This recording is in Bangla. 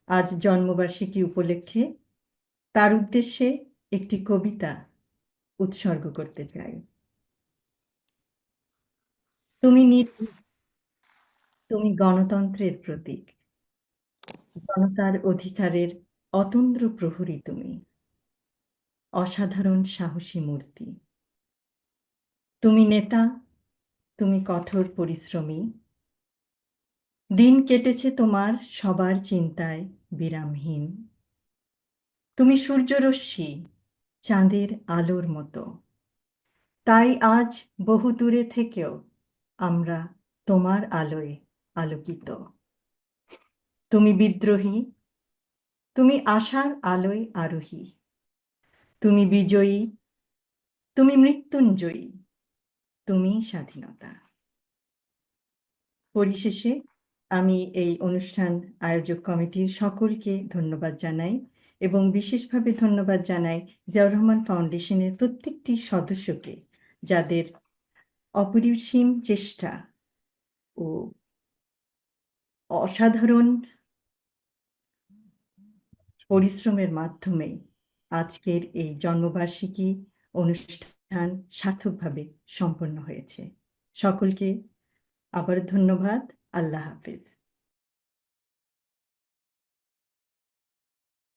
আজ জন্মবার্ষিকী উপলক্ষে তার উদ্দেশ্যে একটি কবিতা উৎসর্গ করতে চাই। তুমি নির্ভীক, তুমি গণতন্ত্রের প্রতীক, জনতার অধিকারের অতন্দ্র প্রহরী তুমি, অসাধারণ সাহসী মূর্তি। তুমি নেতা, তুমি কঠোর পরিশ্রমী, দিন কেটেছে তোমার সবার চিন্তায় বিরামহীন। তুমি সূর্যরশ্মি, চাঁদের আলোর মতো, তাই আজ বহু দূরে থেকেও আমরা তোমার আলোয় আলোকিত। তুমি বিদ্রোহী, তুমি আশার আলোয় আরোহী, তুমি বিজয়ী, তুমি মৃত্যুঞ্জয়ী, তুমি স্বাধীনতা। পরিশেষে আমি এই অনুষ্ঠান আয়োজক কমিটির সকলকে ধন্যবাদ জানাই এবং বিশেষভাবে ধন্যবাদ জানাই জিয়াউর রহমান ফাউন্ডেশনের প্রত্যেকটি সদস্যকে, যাদের অপরিসীম চেষ্টা ও অসাধারণ পরিশ্রমের মাধ্যমে আজকের এই জন্মবার্ষিকী অনুষ্ঠান সার্থকভাবে সম্পন্ন হয়েছে। সকলকে আবার ধন্যবাদ। আল্লাহ হাফেজ।